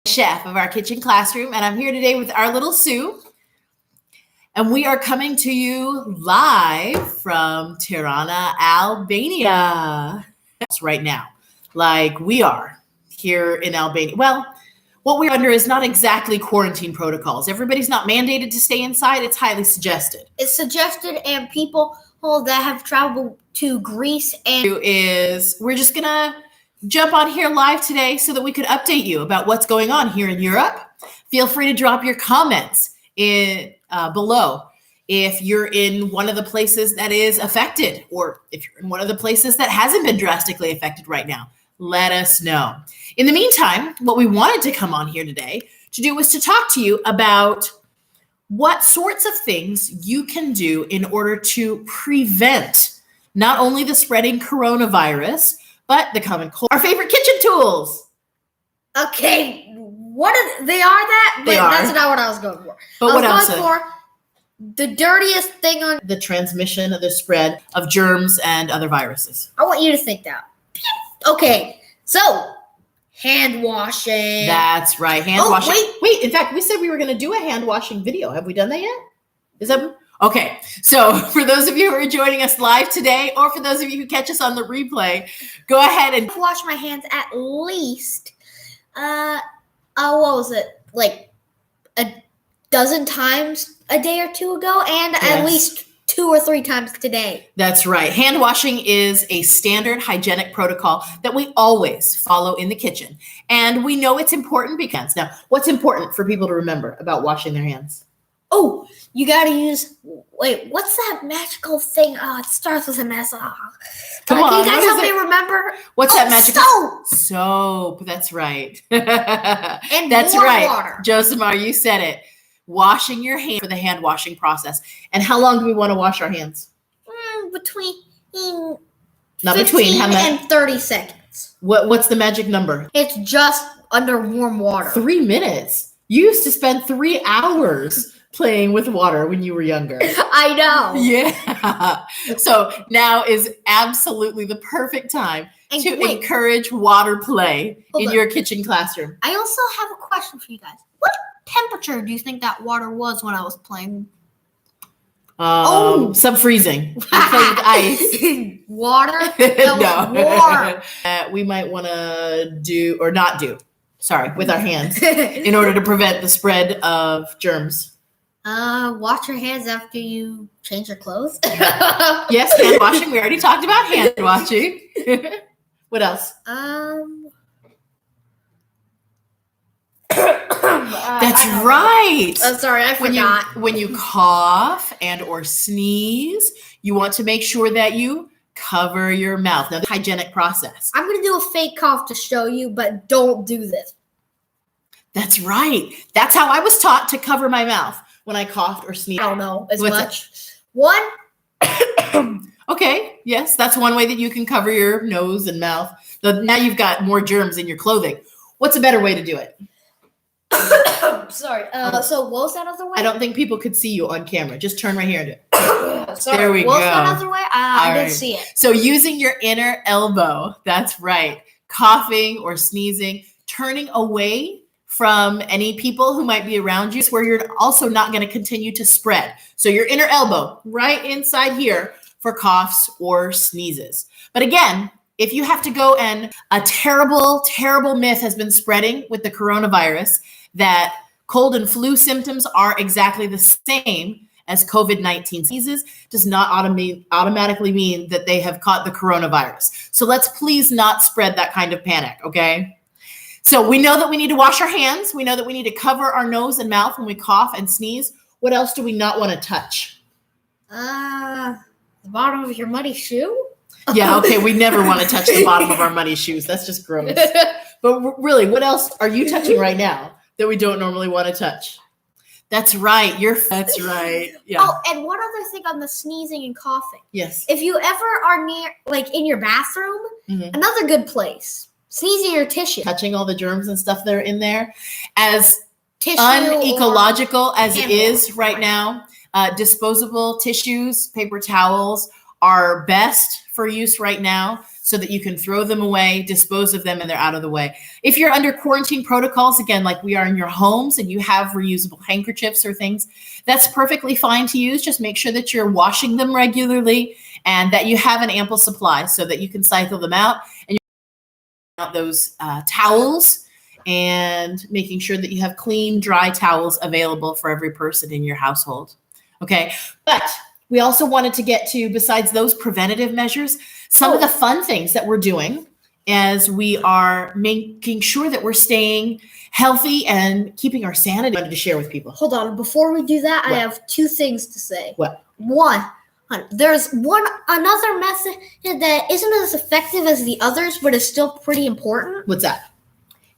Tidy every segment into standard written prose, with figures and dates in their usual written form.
chef of our kitchen classroom, and I'm here today with our little Sue, and we are coming to you live from Tirana, Albania. Right now, like we are here in Albania. Well, what we're under is not exactly quarantine protocols. Everybody's not mandated to stay inside. It's highly suggested. It's suggested, and people that have traveled to Greece and we're just gonna jump on here live today so that we could update you about what's going on here in Europe. Feel free to drop your comments in below if you're in one of the places that is affected, or if you're in one of the places that hasn't been drastically affected right now. Let us know. In the meantime, what we wanted to come on here today to do was to talk to you about what sorts of things you can do in order to prevent not only the spreading coronavirus, but the common cold. Our favorite kitchen tools. Okay, they are that? But that's not what I was going for. But what else? I was going for the dirtiest thing on the transmission of the spread of germs and other viruses. I want you to think that. Okay, so hand washing. That's right, hand washing. Wait, in fact, we said we were going to do a hand washing video. Have we done that yet? Is that okay? So for those of you who are joining us live today, or for those of you who catch us on the replay, go ahead and wash my hands at least, what was it, like a dozen times a day or two ago, and at least 2 or 3 times today. That's right. Hand washing is a standard hygienic protocol that we always follow in the kitchen. And we know it's important because now, what's important for people to remember about washing their hands? Oh, you got to use, what's that magical thing? Oh, it starts with an S. Come on. Can you guys help me remember? What's that magical? Soap. Soap. That's right. And that's warm right. water. Josemar, you said it. Washing your hands for the hand washing process. And how long do we want to wash our hands? Between 15 and 30 seconds. What's the magic number? It's just under warm water. 3 minutes. You used to spend 3 hours playing with water when you were younger. I know. Yeah. So now is absolutely the perfect time to encourage water play in your kitchen classroom. I also have a question for you guys. What temperature do you think that water was when I was playing? Sub-freezing. We played with ice. Water? That was warm. We might want to do or not do. Sorry, with our hands in order to prevent the spread of germs. Wash your hands after you change your clothes. Yes, hand washing. We already talked about hand washing. What else? That's right. I'm sorry, I forgot. When you cough and or sneeze, you want to make sure that you cover your mouth. Now, the hygienic process. I'm going to do a fake cough to show you, but don't do this. That's right. That's how I was taught to cover my mouth when I coughed or sneezed. I don't know as much. One. Okay. Yes, that's one way that you can cover your nose and mouth. Now you've got more germs in your clothing. What's a better way to do it? Sorry. So what was that other way? I don't think people could see you on camera. Just turn right here and do it. Sorry. There we go. What was that other way? I didn't see it. So using your inner elbow. That's right. Coughing or sneezing, turning away from any people who might be around you, where you're also not going to continue to spread. So your inner elbow right inside here for coughs or sneezes. But again, if you have to go and a terrible, terrible myth has been spreading with the coronavirus that cold and flu symptoms are exactly the same as COVID-19 sneezes, does not automatically mean that they have caught the coronavirus. So let's please not spread that kind of panic, okay? So we know that we need to wash our hands. We know that we need to cover our nose and mouth when we cough and sneeze. What else do we not want to touch? The bottom of your muddy shoe? Yeah, okay, we never want to touch the bottom of our muddy shoes. That's just gross. But really, what else are you touching right now that we don't normally want to touch? That's right. That's right. Yeah. Oh, and one other thing on the sneezing and coughing. Yes. If you ever are near, in your bathroom, another good place. Sneezing or tissue. Touching all the germs and stuff that are in there. As unecological as it is right now, disposable tissues, paper towels are best for use right now. so that you can throw them away, dispose of them, and they're out of the way. If you're under quarantine protocols, again, like we are in your homes and you have reusable handkerchiefs or things, that's perfectly fine to use. Just make sure that you're washing them regularly and that you have an ample supply so that you can cycle them out, and you're out those towels and making sure that you have clean, dry towels available for every person in your household. Okay, but we also wanted to get to, besides those preventative measures, some of the fun things that we're doing as we are making sure that we're staying healthy and keeping our sanity. I wanted to share with people. Hold on. Before we do that, What? I have 2 things to say. What? One, there's another method that isn't as effective as the others, but is still pretty important. What's that?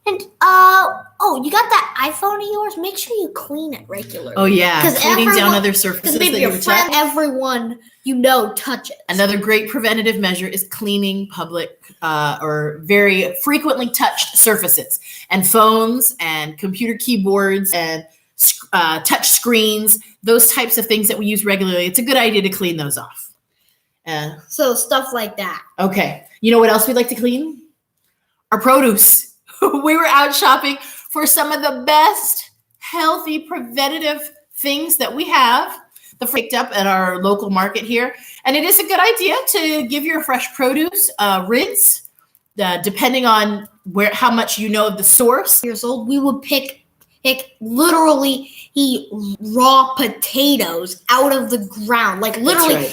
And you got that iPhone of yours? Make sure you clean it regularly. Oh yeah, cleaning down other Because surfaces maybe that your you would friend, touch. everyone you know, touch it. Another great preventative measure is cleaning public or very frequently touched surfaces, and phones and computer keyboards and touch screens, those types of things that we use regularly. It's a good idea to clean those off. So stuff like that. Okay. You know what else we'd like to clean? Our produce. We were out shopping for some of the best healthy preventative things that we have. The picked up at our local market here. And it is a good idea to give your fresh produce a rinse, depending on how much you know of the source. Years old, we would pick literally raw potatoes out of the ground, like literally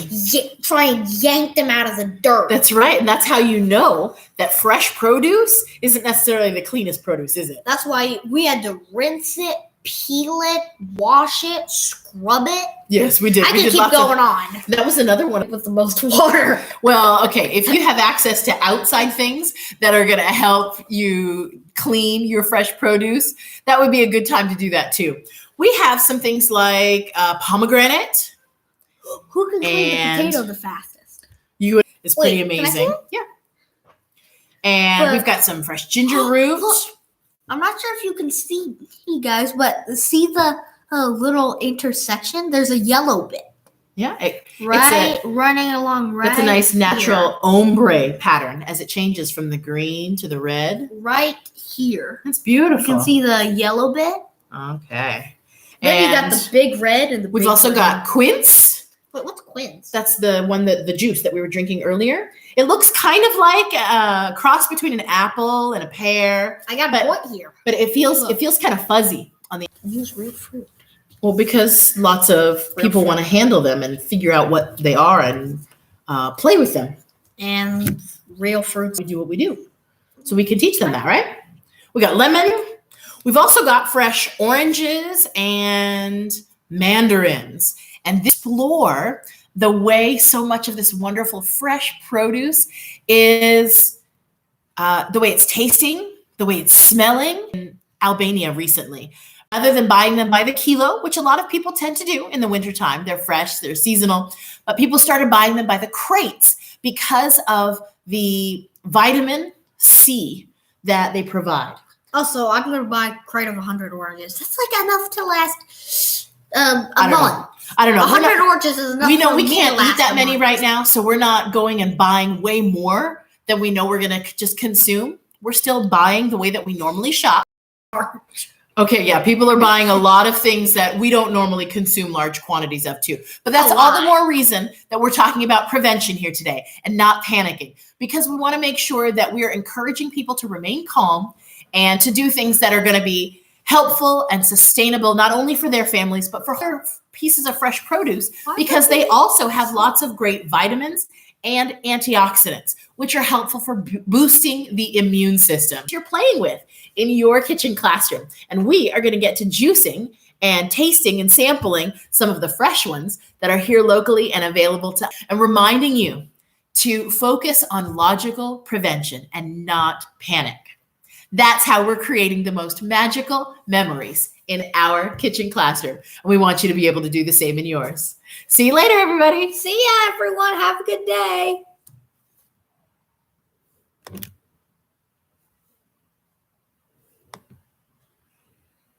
try and yank them out of the dirt. That's right. And that's how you know that fresh produce isn't necessarily the cleanest produce, is it? That's why we had to rinse it, peel it, wash it, scrub it. Yes, we did. I could keep going on. That was another one with the most water. Well, okay. If you have access to outside things that are going to help you clean your fresh produce, that would be a good time to do that too. We have some things like pomegranate. Who can clean the potato the fastest? It's pretty amazing. Yeah. And we've got some fresh ginger root. I'm not sure if you can see, you guys, but see the little intersection? There's a yellow bit. Yeah. Running along right. That's a nice natural ombre pattern as it changes from the green to the red. Right here. That's beautiful. You can see the yellow bit. Okay. Then you got the big red and the we've also got quince. Wait, what's quince? That's the one the juice that we were drinking earlier. It looks kind of like a cross between an apple and a pear. I got what here? But it feels kind of fuzzy on the. Use real fruit. Well, because lots of people want to handle them and figure out what they are and play with them. And real fruits. We do what we do. So we can teach them that, right? We got lemon. We've also got fresh oranges and mandarins. And explore the way so much of this wonderful fresh produce is the way it's tasting, the way it's smelling. In Albania recently, rather than buying them by the kilo, which a lot of people tend to do in the wintertime, they're fresh, they're seasonal, but people started buying them by the crates because of the vitamin C that they provide. Also, I'm going to buy a crate of 100 oranges. That's like enough to last a month. I don't know. 100 oranges is enough. We know we can't eat that many right now, so we're not going and buying way more than we know we're going to just consume. We're still buying the way that we normally shop. Okay, yeah, people are buying a lot of things that we don't normally consume large quantities of too. But that's all the more reason that we're talking about prevention here today and not panicking, because we want to make sure that we are encouraging people to remain calm and to do things that are going to be helpful and sustainable, not only for their families, but for their pieces of fresh produce, because they also have lots of great vitamins and antioxidants, which are helpful for boosting the immune system you're playing with in your kitchen classroom. And we are going to get to juicing and tasting and sampling some of the fresh ones that are here locally and available to, and reminding you to focus on logical prevention and not panic. That's how we're creating the most magical memories in our kitchen classroom. And we want you to be able to do the same in yours. See you later, everybody. See ya, everyone. Have a good day.